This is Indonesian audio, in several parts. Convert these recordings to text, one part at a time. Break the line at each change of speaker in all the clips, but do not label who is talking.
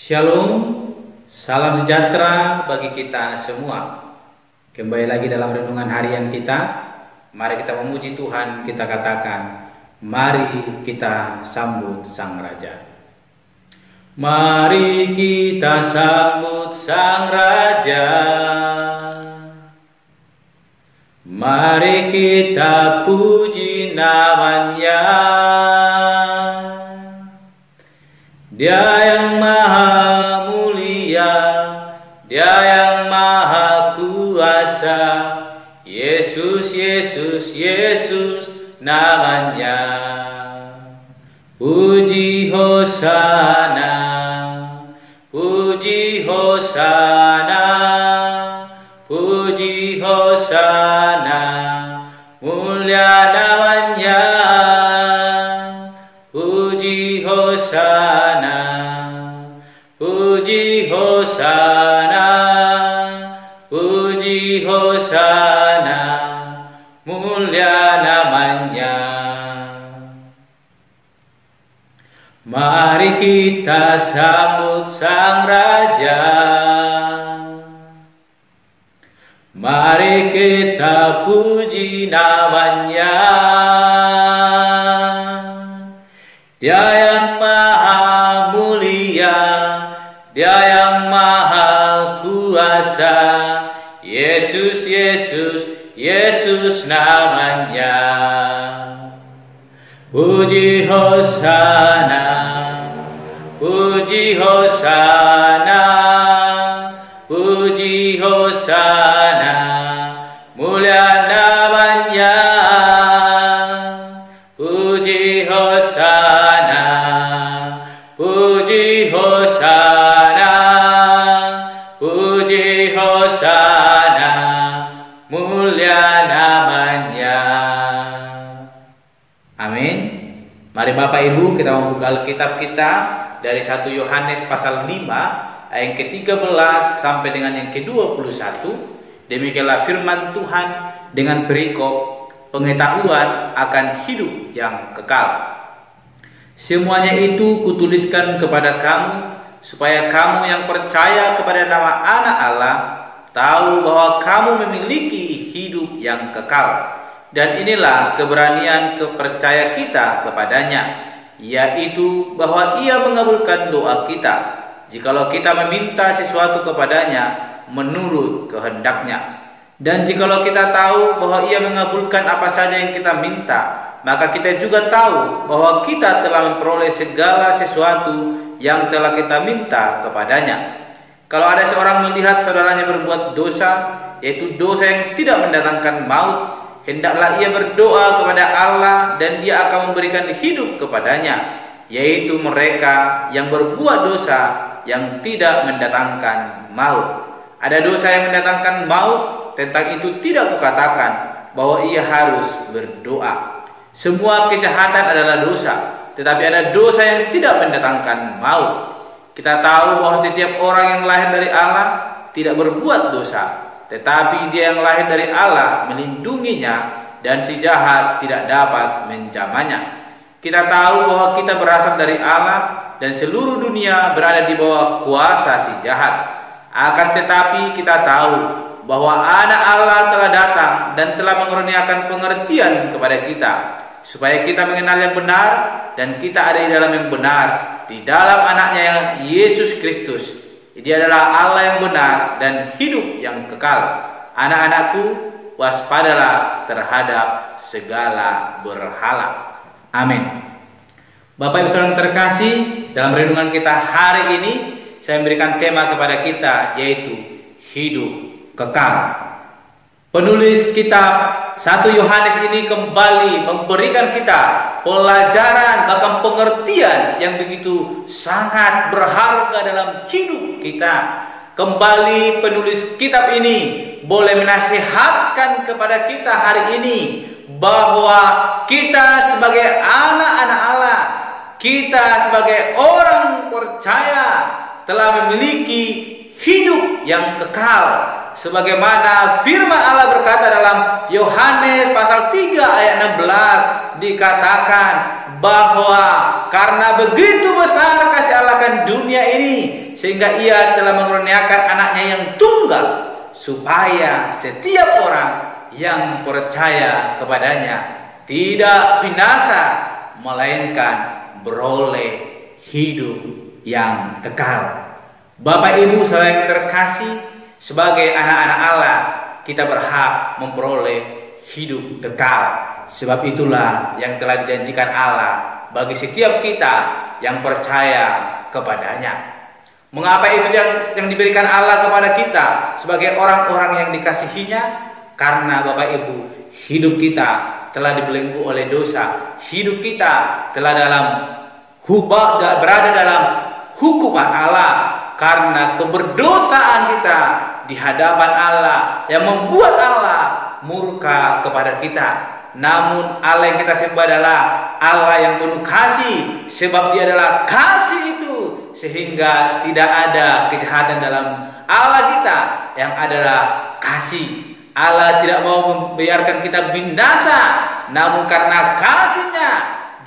Shalom, salam sejahtera bagi kita semua. Kembali lagi dalam renungan harian kita. Mari kita memuji Tuhan, kita katakan, mari kita sambut Sang Raja. Mari kita sambut Sang Raja. Mari kita puji namanya. Dia yang maha mulia, Dia yang maha kuasa. Yesus, Yesus, Yesus namanya. Puji Hosana, puji Hosana, puji Hosana, mulia namanya. Puji Hosana, puji Hosana, puji Hosana, mulia namanya. Mari kita sambut Sang Raja. Mari kita puji namanya. Dia yang maha mulia, Dia yang maha kuasa. Yesus, Yesus, Yesus namanya. Puji Hosana, puji Hosana, puji Hosana, mulia namanya. Puji Hosana, puji Hosana, puji Hosana, mulia namanya. Amin. Mari Bapak Ibu kita membuka Alkitab kita dari 1 Yohanes pasal 5 ayat ke-13 sampai dengan yang ke-21. Demikianlah firman Tuhan dengan perikop pengetahuan akan hidup yang kekal. Semuanya itu kutuliskan kepada kamu, supaya kamu yang percaya kepada nama Anak Allah tahu bahwa kamu memiliki hidup yang kekal. Dan inilah keberanian kepercaya kita kepadanya, yaitu bahwa Ia mengabulkan doa kita, jikalau kita meminta sesuatu kepadanya menurut kehendaknya. Dan jikalau kita tahu bahwa Ia mengabulkan apa saja yang kita minta, maka kita juga tahu bahwa kita telah memperoleh segala sesuatu yang telah kita minta kepadanya. Kalau ada seorang melihat saudaranya berbuat dosa, yaitu dosa yang tidak mendatangkan maut, hendaklah ia berdoa kepada Allah dan Dia akan memberikan hidup kepadanya, yaitu mereka yang berbuat dosa yang tidak mendatangkan maut. Ada dosa yang mendatangkan maut, tentang itu tidak kukatakan bahwa ia harus berdoa. Semua kejahatan adalah dosa, tetapi ada dosa yang tidak mendatangkan maut. Kita tahu bahwa setiap orang yang lahir dari Allah tidak berbuat dosa, tetapi dia yang lahir dari Allah melindunginya, dan si jahat tidak dapat menjamahnya. Kita tahu bahwa kita berasal dari Allah, dan seluruh dunia berada di bawah kuasa si jahat. Akan tetapi kita tahu bahwa Anak Allah telah datang dan telah mengaruniakan pengertian kepada kita, supaya kita mengenal yang benar dan kita ada di dalam yang benar, di dalam Anaknya yang Yesus Kristus. Dia adalah Allah yang benar dan hidup yang kekal. Anak-anakku, waspadalah terhadap segala berhala. Amin. Bapak Ibu Saudara terkasih, dalam renungan kita hari ini saya memberikan tema kepada kita, yaitu hidup kekal. Penulis kitab 1 Yohanes ini kembali memberikan kita pelajaran bahkan pengertian yang begitu sangat berharga dalam hidup kita. Kembali penulis kitab ini boleh menasihatkan kepada kita hari ini bahwa kita sebagai anak-anak Allah, kita sebagai orang percaya telah memiliki hidup yang kekal. Sebagaimana firman Allah berkata dalam Yohanes pasal 3 ayat 16, dikatakan bahwa karena begitu besar kasih Allah akan dunia ini, sehingga ia telah mengaruniakan anaknya yang tunggal, supaya setiap orang yang percaya kepadanya tidak binasa, melainkan beroleh hidup yang kekal. Bapak Ibu saudara yang terkasih, sebagai anak-anak Allah, kita berhak memperoleh hidup kekal. Sebab itulah yang telah dijanjikan Allah bagi setiap kita yang percaya kepadanya. Mengapa itu yang diberikan Allah kepada kita sebagai orang-orang yang dikasihinya? Karena Bapak Ibu, hidup kita telah dibelenggu oleh dosa. Hidup kita telah berada dalam hukuman Allah karena keberdosaan kita di hadapan Allah yang membuat Allah murka kepada kita. Namun Allah yang kita sembah adalah Allah yang penuh kasih, sebab Dia adalah kasih itu, sehingga tidak ada kejahatan dalam Allah kita yang adalah kasih. Allah tidak mau membiarkan kita binasa, namun karena kasih-Nya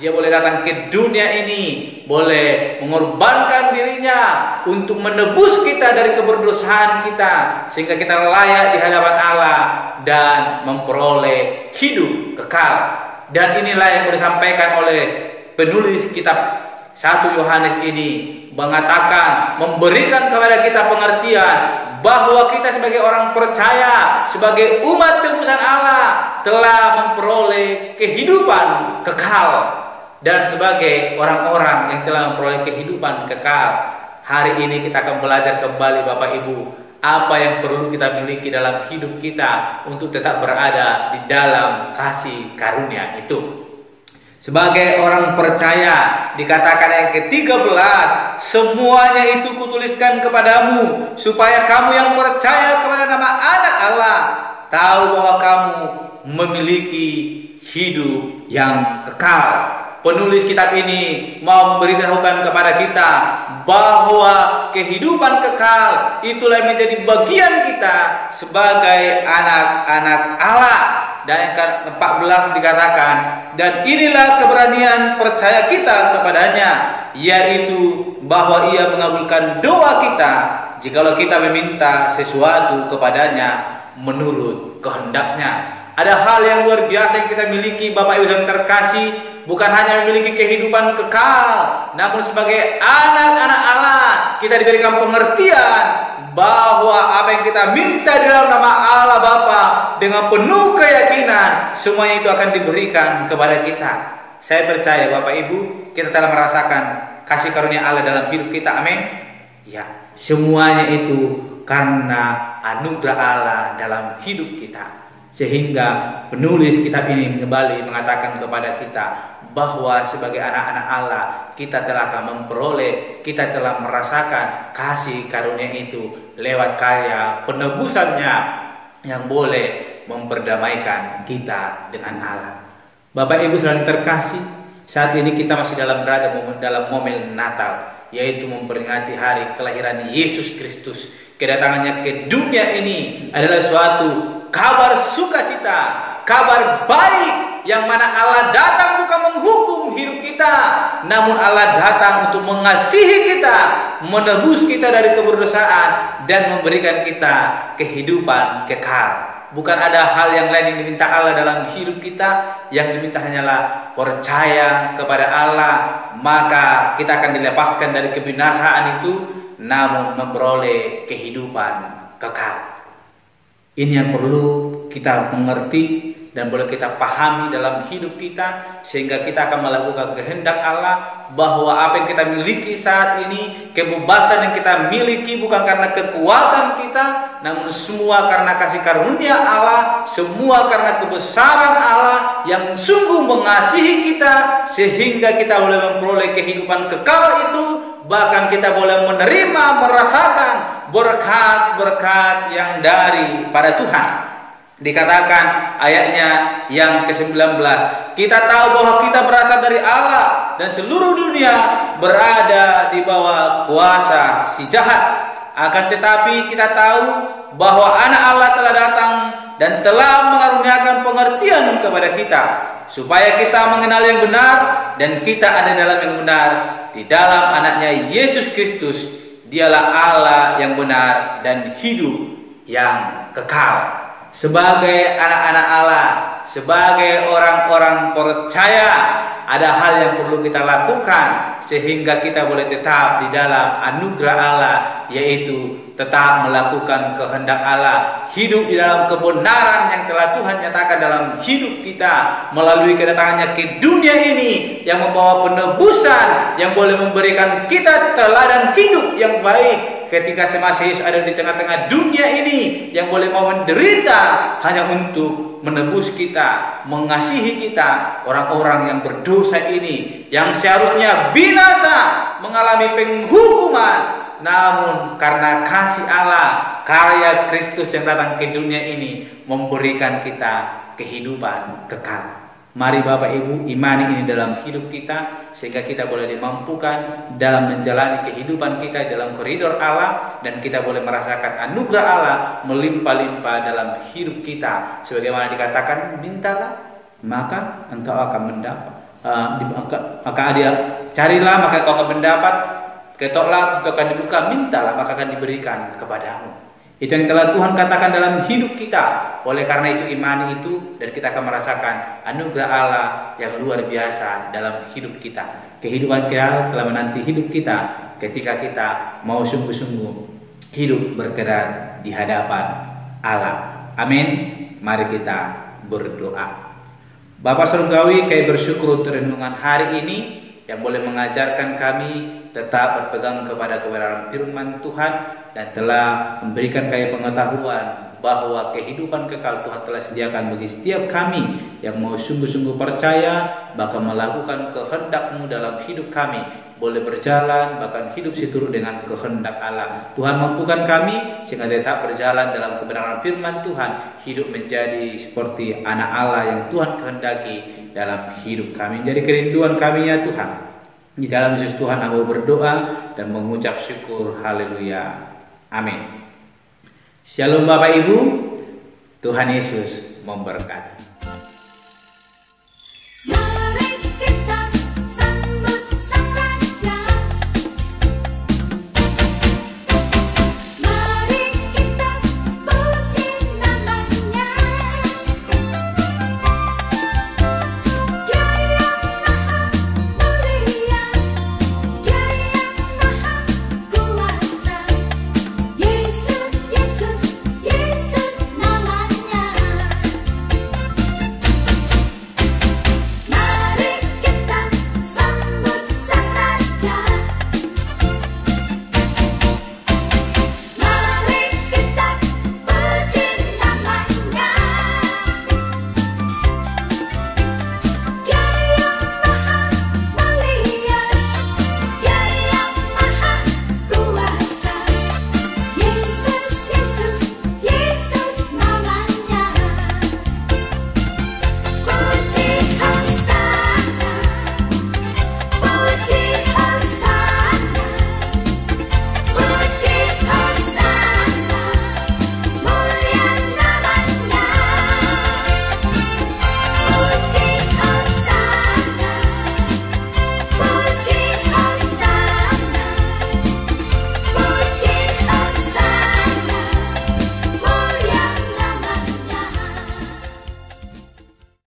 Dia boleh datang ke dunia ini, boleh mengorbankan dirinya untuk menebus kita dari keberdosaan kita, sehingga kita layak di hadapan Allah dan memperoleh hidup kekal. Dan inilah yang disampaikan oleh penulis kitab 1 Yohanes ini, mengatakan, memberikan kepada kita pengertian bahwa kita sebagai orang percaya, sebagai umat tebusan Allah, telah memperoleh kehidupan kekal. Dan sebagai orang-orang yang telah memperoleh kehidupan kekal, hari ini kita akan belajar kembali Bapak Ibu, apa yang perlu kita miliki dalam hidup kita untuk tetap berada di dalam kasih karunia itu. Sebagai orang percaya, dikatakan ayat ke-13, semuanya itu kutuliskan kepadamu, supaya kamu yang percaya kepada nama anak Allah tahu bahwa kamu memiliki hidup yang kekal. Penulis kitab ini mau memberitahukan kepada kita bahwa kehidupan kekal itulah yang menjadi bagian kita sebagai anak-anak Allah. Dan yang ke-14 dikatakan, dan inilah keberanian percaya kita kepadanya, yaitu bahwa Ia mengabulkan doa kita jikalau kita meminta sesuatu kepadanya menurut kehendaknya. Ada hal yang luar biasa yang kita miliki Bapak Ibu yang terkasih, bukan hanya memiliki kehidupan kekal, namun sebagai anak-anak Allah kita diberikan pengertian bahwa apa yang kita minta di dalam nama Allah Bapa dengan penuh keyakinan, semuanya itu akan diberikan kepada kita. Saya percaya Bapak Ibu, kita telah merasakan kasih karunia Allah dalam hidup kita. Amin. Ya, semuanya itu karena anugerah Allah dalam hidup kita. Sehingga penulis kitab ini kembali mengatakan kepada kita bahwa sebagai anak-anak Allah kita telah memperoleh, kita telah merasakan kasih karunia itu lewat karya penebusannya yang boleh memperdamaikan kita dengan Allah. Bapak Ibu saudara terkasih, saat ini kita masih berada dalam momen Natal, yaitu memperingati hari kelahiran Yesus Kristus. Kedatangannya ke dunia ini adalah suatu kabar sukacita, kabar baik, yang mana Allah datang bukan menghukum hidup kita, namun Allah datang untuk mengasihi kita, menebus kita dari keberdosaan, dan memberikan kita kehidupan kekal. Bukan ada hal yang lain yang diminta Allah dalam hidup kita, yang diminta hanyalah percaya kepada Allah, maka kita akan dilepaskan dari kebinasaan itu, namun memperoleh kehidupan kekal. Ini yang perlu kita mengerti dan boleh kita pahami dalam hidup kita, sehingga kita akan melakukan kehendak Allah, bahwa apa yang kita miliki saat ini, kebebasan yang kita miliki bukan karena kekuatan kita, namun semua karena kasih karunia Allah, semua karena kebesaran Allah yang sungguh mengasihi kita, sehingga kita boleh memperoleh kehidupan kekal itu. Bahkan kita boleh menerima, merasakan berkat-berkat yang daripada Tuhan. Dikatakan ayatnya yang ke-19, kita tahu bahwa kita berasal dari Allah dan seluruh dunia berada di bawah kuasa si jahat. Akan tetapi kita tahu bahwa anak Allah telah datang dan telah mengaruniakan pengertian kepada kita, supaya kita mengenal yang benar dan kita ada dalam yang benar di dalam anaknya Yesus Kristus. Dialah Allah yang benar dan hidup yang kekal. Sebagai anak-anak Allah, sebagai orang-orang percaya, ada hal yang perlu kita lakukan sehingga kita boleh tetap di dalam anugerah Allah, yaitu tetap melakukan kehendak Allah, hidup di dalam kebenaran yang telah Tuhan nyatakan dalam hidup kita melalui kedatangannya ke dunia ini, yang membawa penebusan, yang boleh memberikan kita teladan hidup yang baik ketika semasa Yesus ada di tengah-tengah dunia ini, yang boleh mau menderita hanya untuk menebus kita, mengasihi kita, orang-orang yang berdosa ini, yang seharusnya binasa, mengalami penghukuman, namun karena kasih Allah, karya Kristus yang datang ke dunia ini memberikan kita kehidupan kekal. Mari Bapak Ibu imani ini dalam hidup kita, sehingga kita boleh dimampukan dalam menjalani kehidupan kita dalam koridor Allah, dan kita boleh merasakan anugerah Allah melimpah-limpah dalam hidup kita. Sebagaimana dikatakan, mintalah maka engkau akan mendapat, maka dia carilah maka engkau akan mendapat, ketoklah engkau akan dibuka, mintalah maka akan diberikan kepadamu. Itu yang telah Tuhan katakan dalam hidup kita. Oleh karena itu imani itu, dan kita akan merasakan anugerah Allah yang luar biasa dalam hidup kita. Kehidupan kita telah menanti hidup kita ketika kita mau sungguh-sungguh hidup berkenan di hadapan Allah. Amin. Mari kita berdoa. Bapa Surgawi, kami bersyukur untuk renungan hari ini yang boleh mengajarkan kami tetap berpegang kepada kebenaran firman Tuhan, dan telah memberikan kami pengetahuan bahwa kehidupan kekal Tuhan telah sediakan bagi setiap kami yang mau sungguh-sungguh percaya, bahkan melakukan kehendak-Mu dalam hidup kami, boleh berjalan bahkan hidup seturut dengan kehendak Allah. Tuhan mampukan kami sehingga tetap berjalan dalam kebenaran firman Tuhan, hidup menjadi seperti anak Allah yang Tuhan kehendaki dalam hidup kami. Jadi kerinduan kami ya Tuhan. Di dalam Yesus Tuhan aku berdoa dan mengucap syukur. Haleluya. Amin. Shalom Bapak Ibu. Tuhan Yesus memberkati.